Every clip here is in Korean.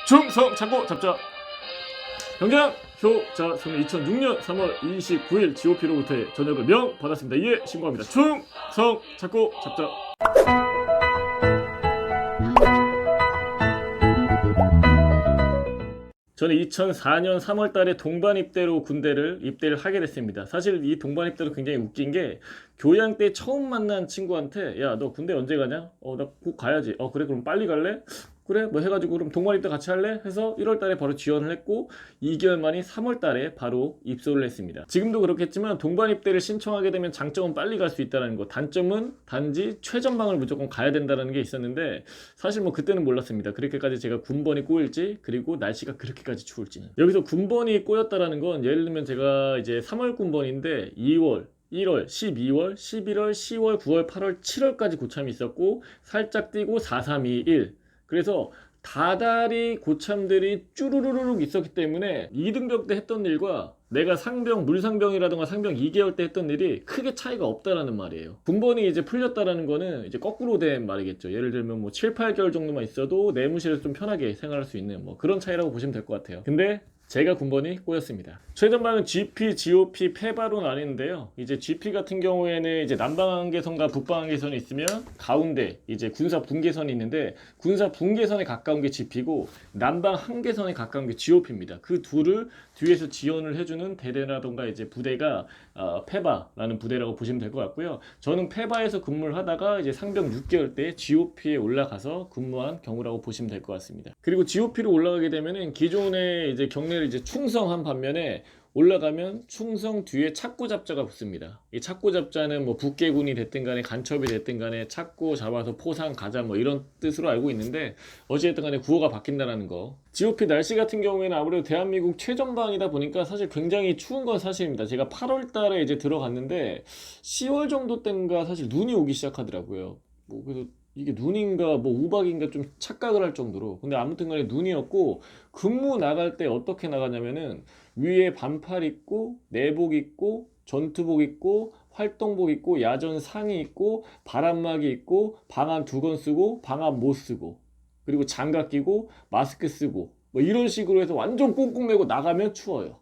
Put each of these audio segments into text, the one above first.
충성 찾고 잡자. 병장 효자 저는 2006년 3월 29일 GOP로부터의 전역을 명 받았습니다. 이에 신고합니다. 충성 찾고 잡자. 저는 2004년 3월 달에 동반 입대로 군대를 입대를 하게 됐습니다. 사실 이 동반 입대도 굉장히 웃긴 게 교양 때 처음 만난 친구한테 야, 너 군대 언제 가냐? 나 곧 가야지. 그래, 그럼 빨리 갈래? 그래, 뭐 해가지고 그럼 동반 입대 같이 할래? 해서 1월 달에 바로 지원을 했고 2개월 만인 3월 달에 바로 입소를 했습니다. 지금도 그렇겠지만 동반 입대를 신청하게 되면 장점은 빨리 갈 수 있다는 거, 단점은 단지 최전방을 무조건 가야 된다는 게 있었는데 사실 뭐 그때는 몰랐습니다. 그렇게까지 제가 군번이 꼬일지, 그리고 날씨가 그렇게까지 추울지는. 여기서 군번이 꼬였다라는 건 예를 들면 제가 이제 3월 군번인데 2월 1월, 12월, 11월, 10월, 9월, 8월, 7월까지 고참이 있었고 살짝 뛰고 4, 3, 2, 1. 그래서 다달이 고참들이 쭈루루룩 있었기 때문에 2등병 때 했던 일과 내가 상병, 물상병이라던가 상병 2개월 때 했던 일이 크게 차이가 없다라는 말이에요. 군번이 이제 풀렸다라는 거는 이제 거꾸로 된 말이겠죠. 예를 들면 뭐 7, 8개월 정도만 있어도 내무실에서 좀 편하게 생활할 수 있는 뭐 그런 차이라고 보시면 될 것 같아요. 근데 제가 군번이 꼬였습니다. 최전방은 GP, GOP, 페바로 나뉘는데요. 이제 GP 같은 경우에는 이제 남방한계선과 북방한계선이 있으면 가운데 이제 군사 분계선이 있는데 군사 분계선에 가까운 게 GP고 남방 한계선에 가까운 게 GOP입니다. 그 둘을 뒤에서 지원을 해주는 대대라던가 이제 부대가 페바라는 부대라고 보시면 될 것 같고요. 저는 페바에서 근무를 하다가 이제 상병 6개월 때 GOP에 올라가서 근무한 경우라고 보시면 될 것 같습니다. 그리고 GOP로 올라가게 되면은 기존에 이제 경례를 이제 충성한 반면에 올라가면 충성 뒤에 찾고 잡자가 붙습니다. 이 찾고 잡자는 뭐 북계군이 됐든 간에 간첩이 됐든 간에 찾고 잡아서 포상 가자 뭐 이런 뜻으로 알고 있는데 어찌됐든 간에 구호가 바뀐다는 거. GOP 날씨 같은 경우에는 아무래도 대한민국 최전방이다 보니까 사실 굉장히 추운 건 사실입니다. 제가 8월 달에 이제 들어갔는데 10월 정도 때인가 사실 눈이 오기 시작하더라고요. 뭐 그래서 이게 눈인가 뭐 우박인가 좀 착각을 할 정도로. 근데 아무튼 간에 눈이었고 근무 나갈 때 어떻게 나가냐면은 위에 반팔 입고 내복 입고 전투복 입고 활동복 입고 야전 상의 입고 바람막이 입고 방한 2건 쓰고 방한 못 쓰고 그리고 장갑 끼고 마스크 쓰고 뭐 이런 식으로 해서 완전 꽁꽁 매고 나가면 추워요.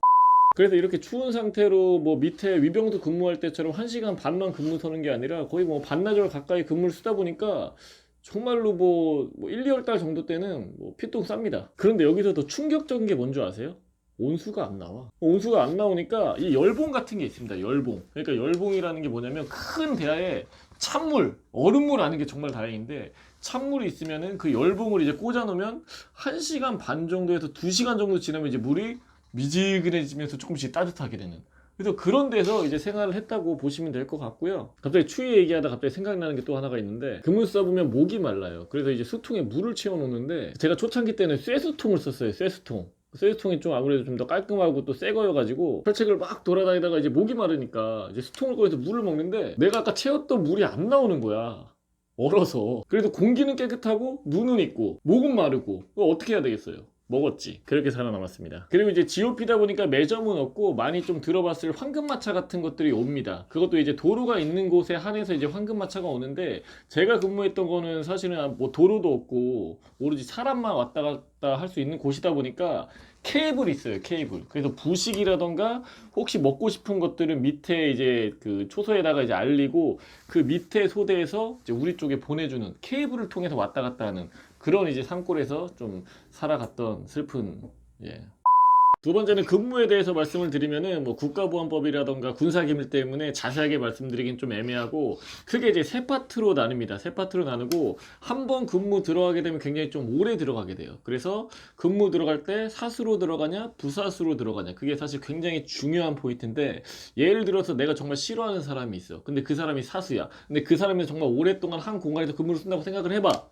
그래서 이렇게 추운 상태로 뭐 밑에 위병도 근무할 때처럼 1시간 반만 근무 서는 게 아니라 거의 뭐 반나절 가까이 근무를 쓰다 보니까 정말로 뭐 1, 2월 달 정도 때는 뭐 피똥 쌉니다. 그런데 여기서 더 충격적인 게 뭔지 아세요? 온수가 안 나와. 온수가 안 나오니까 이 열봉 같은 게 있습니다. 열봉. 그러니까 열봉이라는 게 뭐냐면 큰 대야에 찬물, 얼음물 아는 게 정말 다행인데 찬물이 있으면은 그 열봉을 이제 꽂아 놓으면 1시간 반 정도에서 2시간 정도 지나면 이제 물이 미지근해지면서 조금씩 따뜻하게 되는. 그래서 그런 데서 이제 생활을 했다고 보시면 될 것 같고요. 갑자기 추위 얘기하다 갑자기 생각나는 게 또 하나가 있는데 근무 써보면 목이 말라요. 그래서 이제 수통에 물을 채워 놓는데 제가 초창기 때는 쇠수통을 썼어요. 쇠수통. 쇠수통이 좀 아무래도 좀 더 깔끔하고 또 새 거여가지고 혈책을 막 돌아다니다가 이제 목이 마르니까 이제 수통을 꺼내서 물을 먹는데 내가 아까 채웠던 물이 안 나오는 거야. 얼어서. 그래도 공기는 깨끗하고 눈은 있고 목은 마르고 어떻게 해야 되겠어요? 먹었지. 그렇게 살아남았습니다. 그리고 이제 GOP다 보니까 매점은 없고 많이 좀 들어봤을 황금마차 같은 것들이 옵니다. 그것도 이제 도로가 있는 곳에 한해서 이제 황금마차가 오는데 제가 근무했던 거는 사실은 뭐 도로도 없고 오로지 사람만 왔다 갔다 할 수 있는 곳이다 보니까 케이블이 있어요. 케이블. 그래서 부식이라던가 혹시 먹고 싶은 것들은 밑에 이제 그 초소에다가 이제 알리고 그 밑에 소대에서 이제 우리 쪽에 보내주는 케이블을 통해서 왔다 갔다 하는 그런 이제 산골에서 좀 살아갔던 슬픈. 두 번째는 근무에 대해서 말씀을 드리면은 뭐 국가보안법이라던가 군사기밀 때문에 자세하게 말씀드리긴 좀 애매하고 크게 이제 세 파트로 나눕니다. 세 파트로 나누고 한 번 근무 들어가게 되면 굉장히 좀 오래 들어가게 돼요. 그래서 근무 들어갈 때 사수로 들어가냐 부사수로 들어가냐 그게 사실 굉장히 중요한 포인트인데 예를 들어서 내가 정말 싫어하는 사람이 있어. 근데 그 사람이 사수야. 근데 그 사람이 정말 오랫동안 한 공간에서 근무를 쓴다고 생각을 해봐.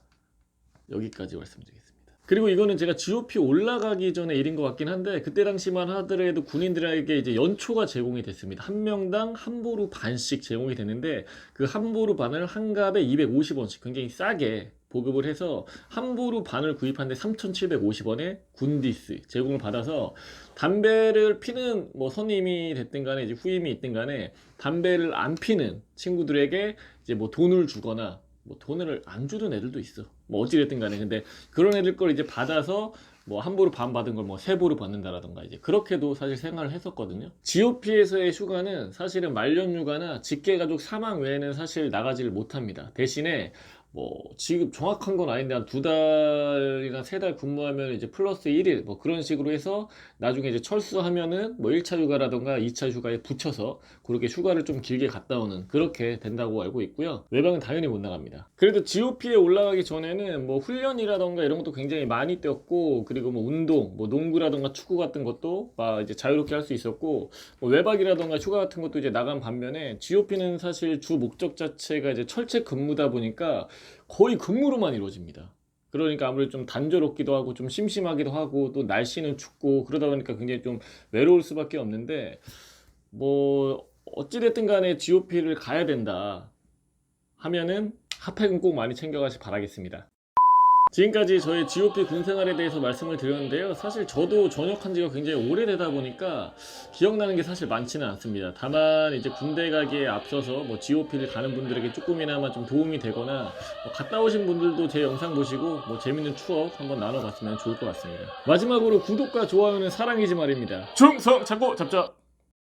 여기까지 말씀드리겠습니다. 그리고 이거는 제가 GOP 올라가기 전에 일인 것 같긴 한데 그때 당시만 하더라도 군인들에게 이제 연초가 제공이 됐습니다. 한 명당 한 보루 반씩 제공이 됐는데 그 한 보루 반을 한 갑에 250원씩 굉장히 싸게 보급을 해서 한 보루 반을 구입하는데 3,750원에 군디스 제공을 받아서 담배를 피는 뭐 선임이 됐든 간에 이제 후임이 있든 간에 담배를 안 피는 친구들에게 이제 뭐 돈을 주거나 뭐 돈을 안 주는 애들도 있어. 뭐 어찌됐든 간에 근데 그런 애들 걸 이제 받아서 뭐 한 보루 반 받은 걸 뭐 세 보루 받는다라던가 이제 그렇게도 사실 생활을 했었거든요. GOP에서의 휴가는 사실은 말년 휴가나 직계가족 사망 외에는 사실 나가지를 못합니다. 대신에 뭐 지금 정확한 건 아닌데 한 두 달이나 세 달 근무하면 이제 플러스 1일 뭐 그런 식으로 해서 나중에 이제 철수하면은 뭐 1차 휴가라던가 2차 휴가에 붙여서 그렇게 휴가를 좀 길게 갔다 오는 그렇게 된다고 알고 있고요. 외박은 당연히 못 나갑니다. 그래도 GOP에 올라가기 전에는 뭐 훈련이라던가 이런 것도 굉장히 많이 뛰었고, 그리고 뭐 운동, 뭐 농구라던가 축구 같은 것도 막 이제 자유롭게 할 수 있었고, 뭐 외박이라던가 휴가 같은 것도 이제 나간 반면에 GOP는 사실 주 목적 자체가 이제 철책 근무다 보니까 거의 근무로만 이루어집니다. 그러니까 아무래도 좀 단조롭기도 하고 좀 심심하기도 하고 또 날씨는 춥고 그러다 보니까 굉장히 좀 외로울 수밖에 없는데, 뭐 어찌됐든 간에 GOP를 가야 된다 하면은 핫팩은 꼭 많이 챙겨가시 바라겠습니다. 지금까지 저의 GOP 군 생활에 대해서 말씀을 드렸는데요. 사실 저도 전역한 지가 굉장히 오래되다 보니까 기억나는 게 사실 많지는 않습니다. 다만 이제 군대 가기에 앞서서 뭐 GOP를 가는 분들에게 조금이나마 좀 도움이 되거나 뭐 갔다 오신 분들도 제 영상 보시고 뭐 재밌는 추억 한번 나눠봤으면 좋을 것 같습니다. 마지막으로 구독과 좋아요는 사랑이지 말입니다. 충성 찾고 잡자.